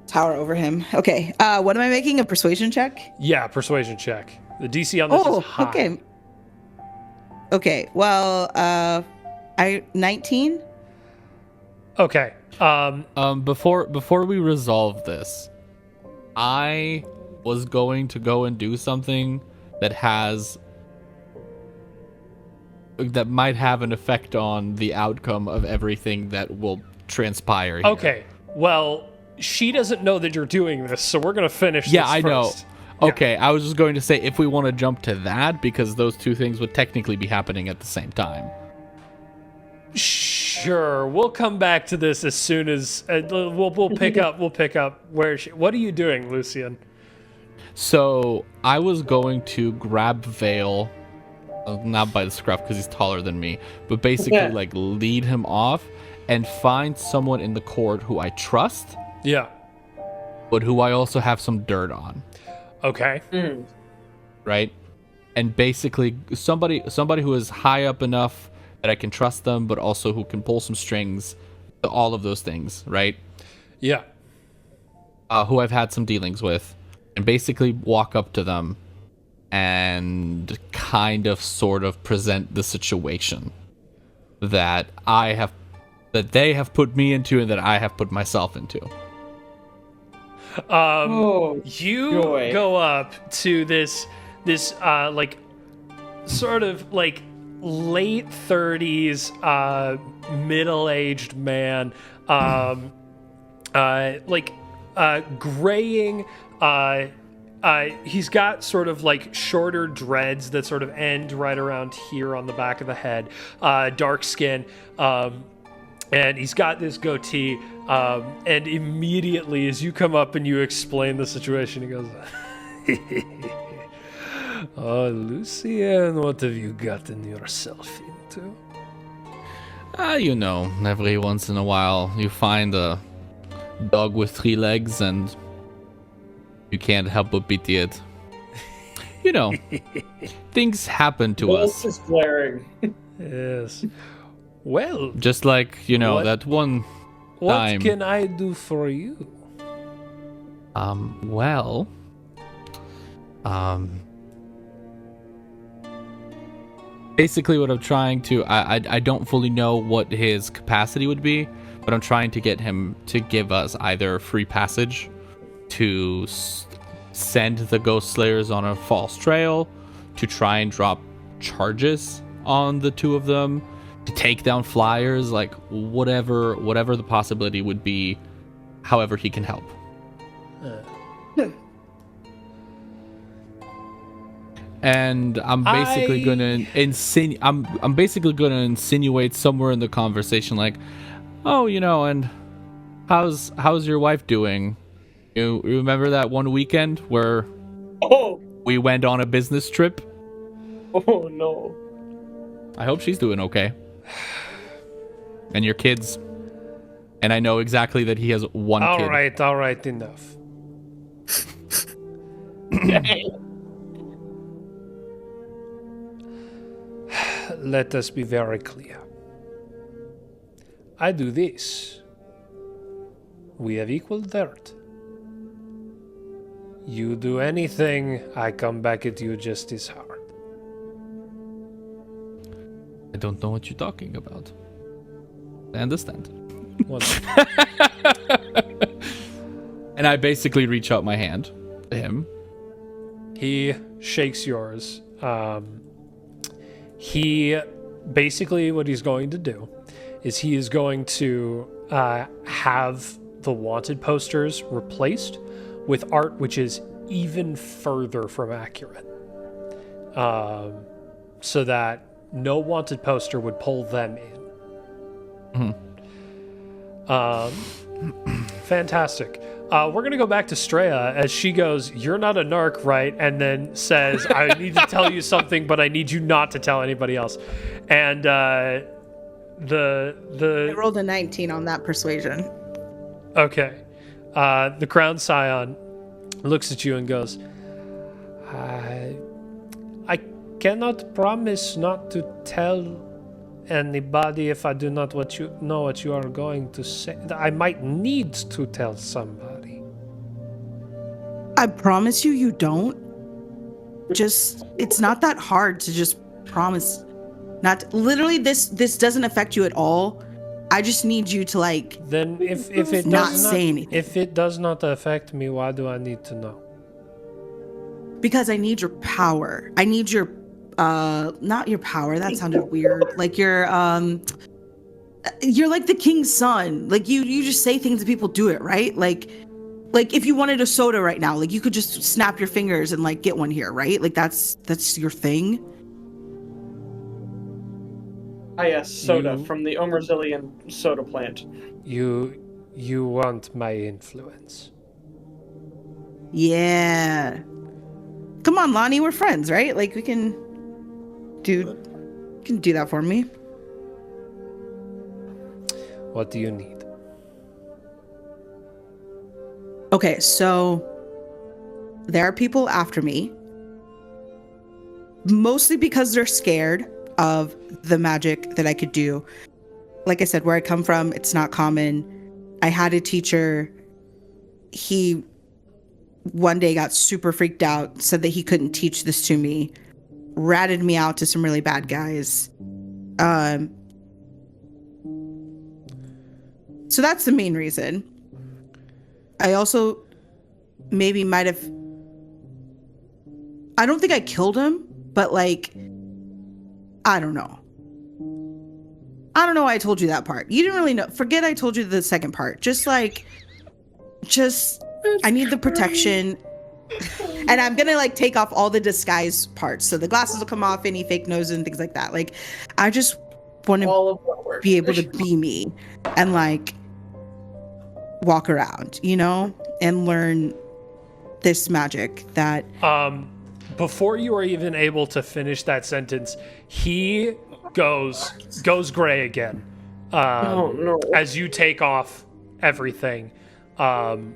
tower over him. Okay. What am I making? A persuasion check? Yeah, persuasion check. The DC on this Oh, is high. okay. Okay. Well, 19. Okay. Before we resolve this, I was going to go and do something that might have an effect on the outcome of everything that will transpire here. Okay. Well, she doesn't know that you're doing this, so we're gonna finish Yeah, this I know. first. Yeah. Okay, I was just going to say if we want to jump to that, because those two things would technically be happening at the same time. Sure, we'll come back to this as soon as we'll pick up. We'll pick up where she. What are you doing, Lucian? So I was going to grab Vale, not by the scruff because he's taller than me, but basically Yeah. like lead him off and find someone in the court who I trust, Yeah. but who I also have some dirt on, Okay. right? And basically somebody who is high up enough that I can trust them, but also who can pull some strings, all of those things, right? Yeah. Who I've had some dealings with, and basically walk up to them and kind of sort of present the situation that they have put me into and that I have put myself into. You joy. go up to this like sort of like late 30s middle-aged man, graying, he's got sort of like shorter dreads that sort of end right around here on the back of the head, dark skin, and he's got this goatee, and immediately as you come up and you explain the situation, he goes, "Oh, Lucien, what have you gotten yourself into?" You know, every once in a while you find a dog with 3 legs and you can't help but pity it. You know, things happen to Wolf us. is glaring. Yes. Well, Just like, you know, What- that one what time. can I do for you? Well, basically what I'm trying to, I don't fully know what his capacity would be, but I'm trying to get him to give us either free passage to send the Ghost Slayers on a false trail, to try and drop charges on the 2 of them, to take down flyers, like whatever the possibility would be, however he can help. And I'm basically gonna I'm basically gonna insinuate somewhere in the conversation, like, oh, you know, and how's your wife doing? You remember that one weekend where Oh, we went on a business trip? oh no. I hope she's doing okay. And your kids. And I know exactly that he has one kid. All right, enough. Let us be very clear. I do this. We have equal dirt. You do anything, I come back at you just as hard. I don't know what you're talking about. I understand. Wonderful. And I basically reach out my hand to him. He shakes yours. He basically, what he's going to do is he is going to have the wanted posters replaced with art which is even further from accurate, so that no wanted poster would pull them in. Fantastic. We're gonna go back to Straya as she goes, "You're not a narc, right?" And then says, "I need to tell you something, but I need you not to tell anybody else." And I rolled a 19 on that persuasion. okay, the Crown Scion looks at you and goes, I cannot promise not to tell anybody if I do not know what you are going to say. I might need to tell somebody." I promise you don't. Just, it's not that hard to just promise. Not literally, this doesn't affect you at all. I just need you to, like, Then if it not does say anything. if it does not affect me, why do I need to know? because I need your power. I need your not your power, that sounded weird. Like you're like the king's son. Like you just say things and people do it, right? Like if you wanted a soda right now, like you could just snap your fingers and like get one here, right? Like that's your thing. Ah, yes, soda You- from the Omerzillian soda plant. You want my influence. Yeah. Come on, Lonnie, we're friends, right? Like we can do that for me. What do you need? Okay, so there are people after me, mostly because they're scared of the magic that I could do. Like I said, where I come from, it's not common. I had a teacher, he one day got super freaked out, said that he couldn't teach this to me, ratted me out to some really bad guys. So that's the main reason. I also maybe might have, I don't think I killed him, but like, I don't know. I don't know why I told you that part. You didn't really know. Forget I told you the second part. Just I need the protection. And I'm gonna like take off all the disguise parts. So the glasses will come off, any fake noses and things like that. Like, I just want to be able to be me and like walk around, you know, and learn this magic that Before you are even able to finish that sentence, he goes gray again. Oh no. As you take off everything. And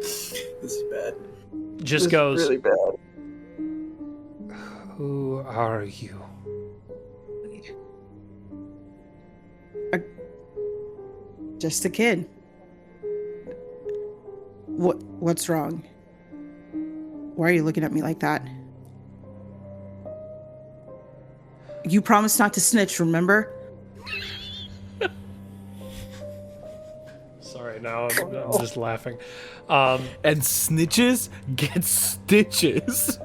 This is bad. just This goes, is really bad. "Who are you?" just a kid. What's wrong? Why are you looking at me like that? You promised not to snitch, remember? Sorry, now I'm just laughing. And snitches get stitches.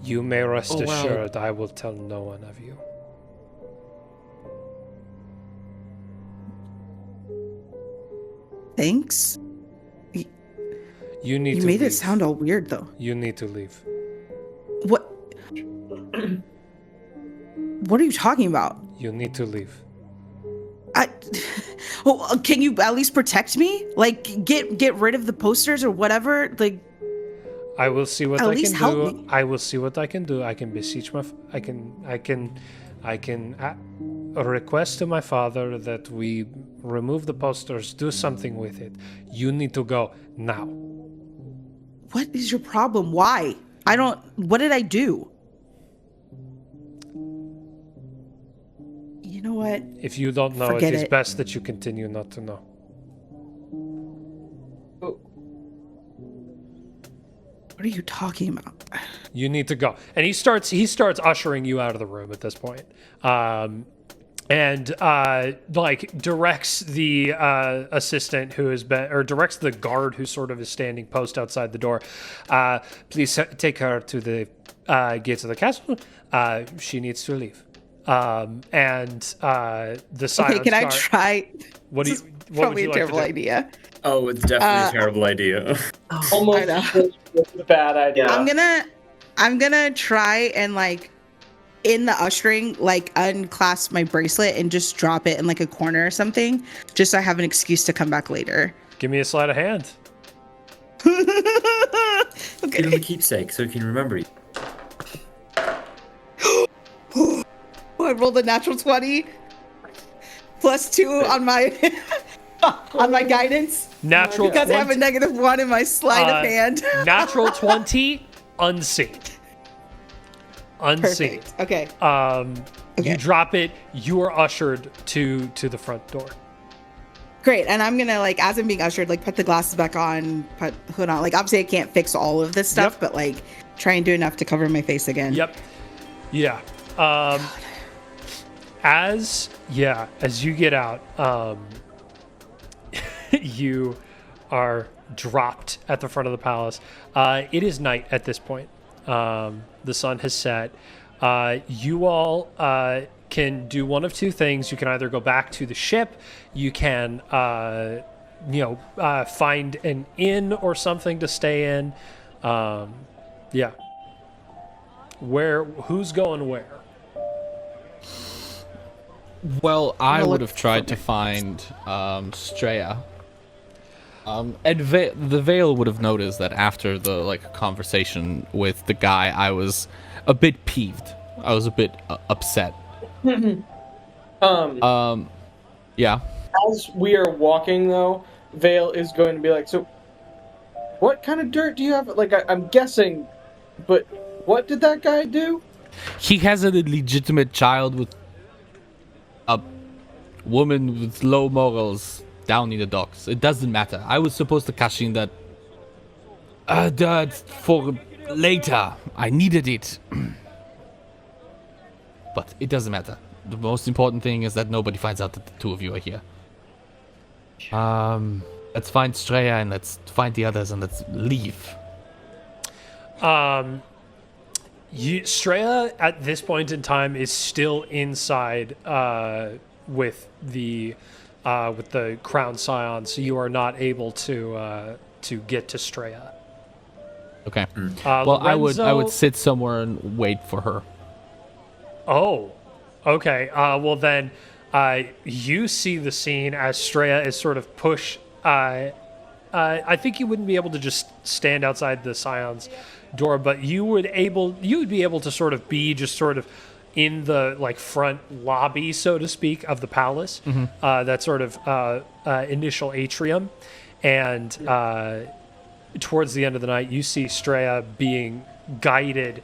You may rest Oh, wow. assured I will tell no one of you. Thanks. You need You to made leave. it sound all weird though. You need to leave. What? What are you talking about? You need to leave. Oh, can you at least protect me? Like, get rid of the posters or whatever? Like, I will see what At I least can help do. me. I will see what I can do. I can beseech I can request to my father that we remove the posters, do something with it. You need to go now. what is your problem? Why? What did I do? You know what? If you don't know, Forget it is it. best that you continue not to know. What are you talking about? You need to go. And he starts ushering you out of the room at this point. And like directs the assistant who has been, or directs the guard who sort of is standing post outside the door. Please take her to the gates of the castle. She needs to leave. And the silence Okay, can I guard- try? What do you? This is What would probably you a like to terrible do? idea. Oh, it's definitely a terrible idea. Almost I know. a bad idea. Yeah. I'm gonna try and like in the ushering, like unclasp my bracelet and just drop it in like a corner or something, just so I have an excuse to come back later. Give me a sleight of hand. Give him a keepsake so he can remember you. Oh, I rolled a natural 20 plus 2 on my on my guidance Natural because I have a 20 -1 in my sleight of hand. Natural 20, unseen. Unseen. Perfect. Okay. You Okay. drop it. You are ushered to the front door. Great. And I'm gonna like as I'm being ushered, like put the glasses back on, put hood on. Like obviously I can't fix all of this stuff, Yep. but like try and do enough to cover my face again. Yep. Yeah. As you get out, you are dropped at the front of the palace. It is night at this point. The sun has set. You all can do one of two things. You can either go back to the ship. You can, find an inn or something to stay in. Yeah. Who's going where? Well, I I'll would look have tried to find Straya. And the Veil would have noticed that after the conversation with the guy, I was a bit peeved. I was a bit upset. Yeah. As we are walking, though, Vale is going to be like, so, what kind of dirt do you have? Like, I'm guessing, but what did that guy do? He has a legitimate child with a woman with low morals down in the docks. It doesn't matter. I was supposed to cash in that dirt for later. I needed it. But it doesn't matter. The most important thing is that nobody finds out that the two of you are here. Let's find Straya and let's find the others and let's leave. Straya at this point in time is still inside with the crown scion, so you are not able to get to Straya. Okay. Well, I Lorenzo- would sit somewhere and wait for her. Oh, okay. Well then, you see the scene as Straya is sort of pushed. I think you wouldn't be able to just stand outside the Scion's door, but you would be able to sort of be just sort of in the like front lobby, so to speak, of the palace. That sort of initial atrium, and towards the end of the night, you see Straya being guided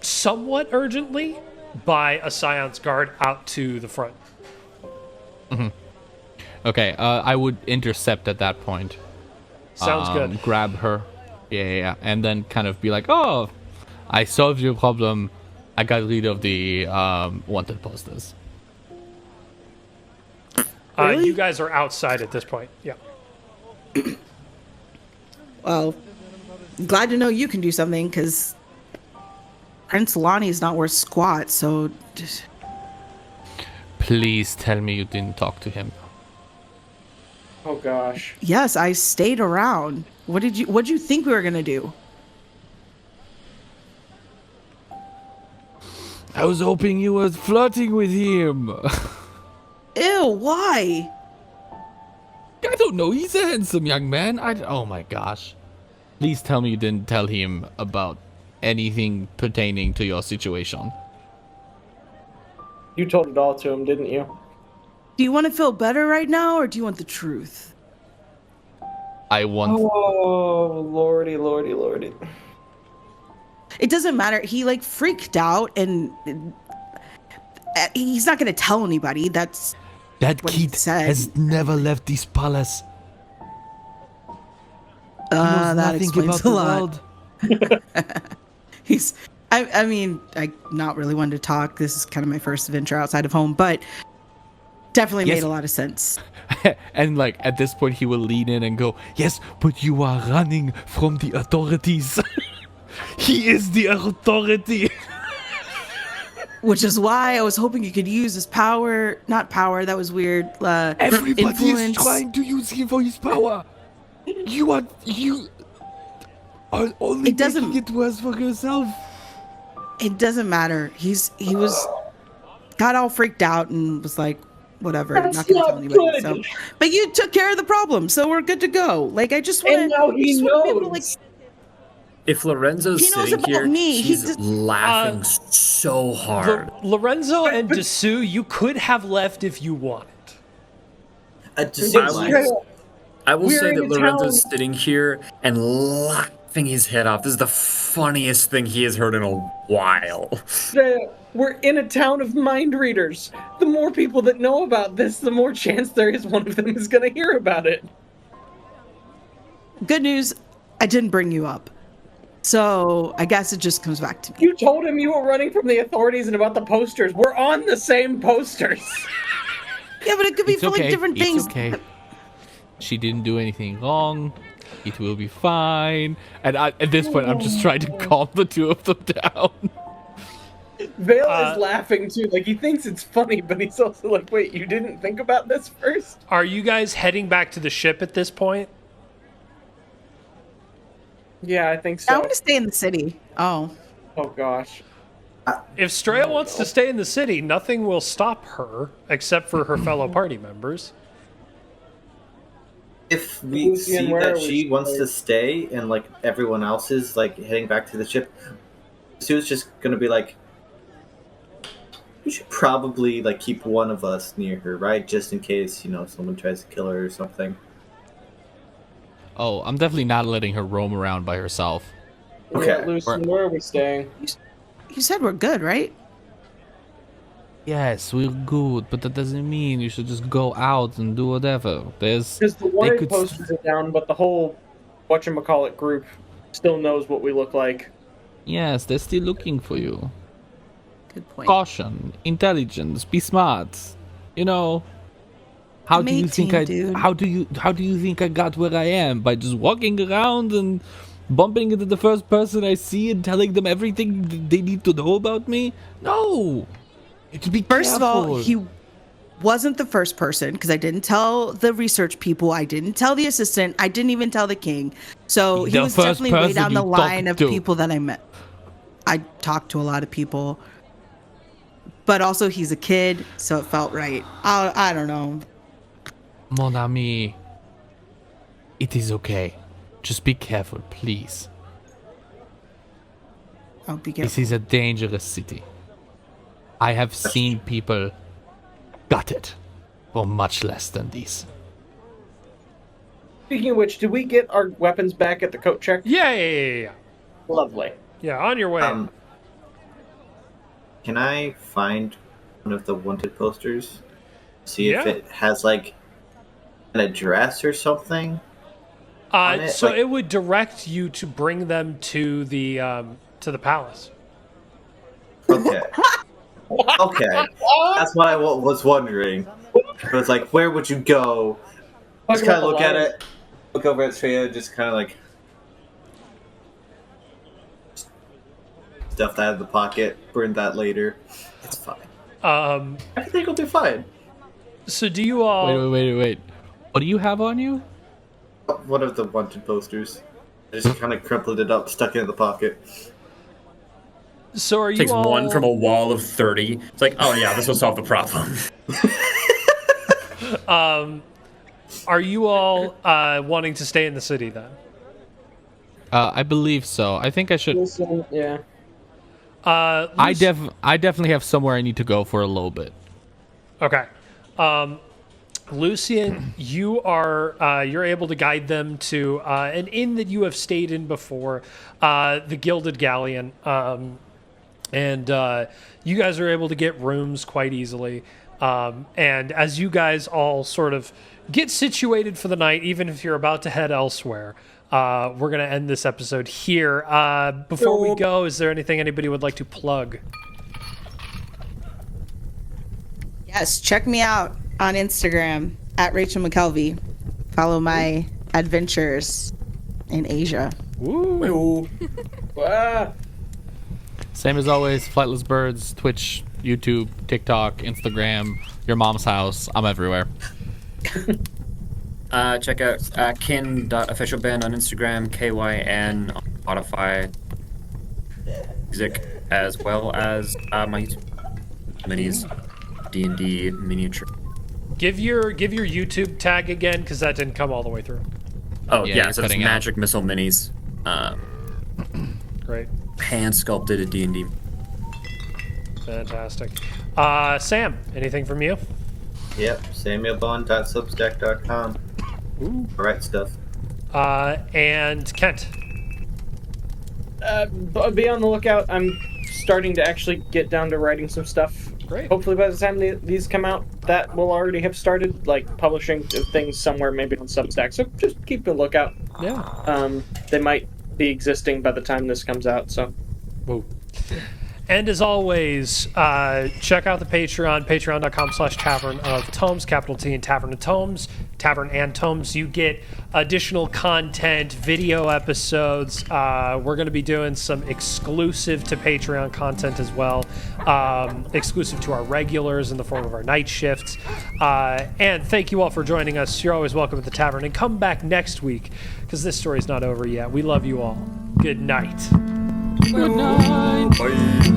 somewhat urgently by a Scion's guard out to the front. Okay, I would intercept at that point. Sounds good. Grab her. Yeah. And then kind of be like, oh, I solved your problem. I got rid of the wanted posters. Really? You guys are outside at this point. Yeah. Well, glad to know you can do something, because Prince Lonnie is not worth squat, so... Please tell me you didn't talk to him. Oh gosh. Yes, I stayed around. What'd you think we were gonna do? I was hoping you were flirting with him. Ew, why? I don't know. He's a handsome young man. Oh my gosh. Please tell me you didn't tell him about anything pertaining to your situation. You told it all to him, didn't you? Do you want to feel better right now, or do you want the truth? I want... Oh, lordy, lordy, lordy. It doesn't matter. He like freaked out, and he's not gonna tell anybody. That's That what he kid said. has never left this palace. He knows that nothing explains about a the lot. world. He's. I mean, I not really one to talk. This is kind of my first adventure outside of home, but definitely Yes. made a lot of sense. And like at this point he will lean in and go, yes, but you are running from the authorities. He is the authority. Which is why I was hoping you could use his power. Not power. That was weird. Everybody influence. is trying to use him for his power. You are only It doesn't- making it worse for yourself. It doesn't matter. He got all freaked out and was like, whatever, That's not gonna tell not anybody. So, good. but you took care of the problem, so we're good to go. Like, I just want And now he to, knows. If Lorenzo's He knows sitting about here, me. He he's just- laughing so hard. Lorenzo and Dessou, you could have left if you wanted. Just I like, will, I will We're say in that a Lorenzo's town- sitting here and laughing his head off. This is the funniest thing he has heard in a while. We're in a town of mind readers. The more people that know about this, the more chance there is one of them is going to hear about it. good news, I didn't bring you up. So I guess it just comes back to me. You told him you were running from the authorities and about the posters. We're on the same posters. Yeah, but it could be It's for like okay. different It's things. okay. She didn't do anything wrong. It will be fine. And at this point, I'm just trying to calm the two of them down. Vale is laughing too. Like, he thinks it's funny, but he's also like, wait, you didn't think about this first? Are you guys heading back to the ship at this point? Yeah, I think I so. want to stay in the city. Oh, Oh, gosh. If Straya wants to stay in the city, nothing will stop her except for her fellow party members. if we Lucy, see and where that are we she wants staying? to stay and like everyone else is like heading back to the ship, Sue's just gonna be like, we should probably like keep one of us near her, right? Just in case, someone tries to kill her or something. Oh, I'm definitely not letting her roam around by herself. Okay. Yeah, Lucian, where are we staying? You said we're good, right? Yes, we're good, but that doesn't mean you should just go out and do whatever. Because the wanted posters are down, but the whole whatchamacallit group still knows what we look like. Yes, they're still looking for you. Good point. Caution, intelligence, be smart. How I'm do you 18, think I dude. how do you think I got where I am? By just walking around and bumping into the first person I see and telling them everything they need to know about me? No. You have to be First of all, careful. he wasn't the first person because I didn't tell the research people. I didn't tell the assistant. I didn't even tell the king. So he The was first definitely way person down the you line talked of to. people that I met. I talked to a lot of people. But also he's a kid, so it felt right. I don't know. Mon ami, it is okay. Just be careful, please. I'll be This careful. is a dangerous city. I have seen people got it for much less than this. Speaking of which, did we get our weapons back at the coat check? Yeah. Lovely. Yeah, on your way. Can I find one of the wanted posters? See if Yeah. it has like an address or something? on it, So like- it would direct you to bring them to the palace. Okay. Okay. That's what I was wondering. It was like, where would you go? Just kind of look at it, look over at Shreya, just kind of like stuff that in the pocket, burn that later. It's fine. Everything will be fine. So do you all? Wait. What do you have on you? One of the wanted posters. I just kind of crumpled it up, stuck it in the pocket. So are you Takes all? one from a wall of 30. It's like, oh yeah, this will solve the problem. Are you all wanting to stay in the city then? I believe so. I think I should. Listen, yeah. I definitely have somewhere I need to go for a little bit. Okay. Lucian, you are you're able to guide them to an inn that you have stayed in before, the Gilded Galleon, and you guys are able to get rooms quite easily. And as you guys all sort of get situated for the night, even if you're about to head elsewhere, we're going to end this episode here. Before we go, is there anything anybody would like to plug? Yes, check me out on Instagram at Rachel McKelvey. Follow my adventures in Asia. Woo. Ah, Same as always, Flightless Birds, Twitch, YouTube, TikTok, Instagram, your mom's house. I'm everywhere. Check out kin.officialband on Instagram, KYN on Spotify, music, as well as my YouTube minis, D&D miniature. Give your YouTube tag again, because that didn't come all the way through. Oh Yeah, yeah, you're so it's cutting out. Magic Missile Minis, Great. hand sculpted D&D. Fantastic. Sam, anything from you? Yep, samuelbond.substack.com. Alright stuff. And Kent. be on the lookout. I'm starting to actually get down to writing some stuff. Great. Hopefully by the time these come out, that will already have started, like, publishing things somewhere, maybe on Substack. So just keep a lookout. Yeah. They might be existing by the time this comes out, so. Whoa. And as always, check out the Patreon, patreon.com/Tavern of Tomes, capital T and Tavern of Tomes, Tavern and Tomes. You get additional content, video episodes. We're going to be doing some exclusive to Patreon content as well, exclusive to our regulars in the form of our night shifts. And thank you all for joining us. You're always welcome at the Tavern. And come back next week, because this story's not over yet. We love you all. Good night. Good night. Bye.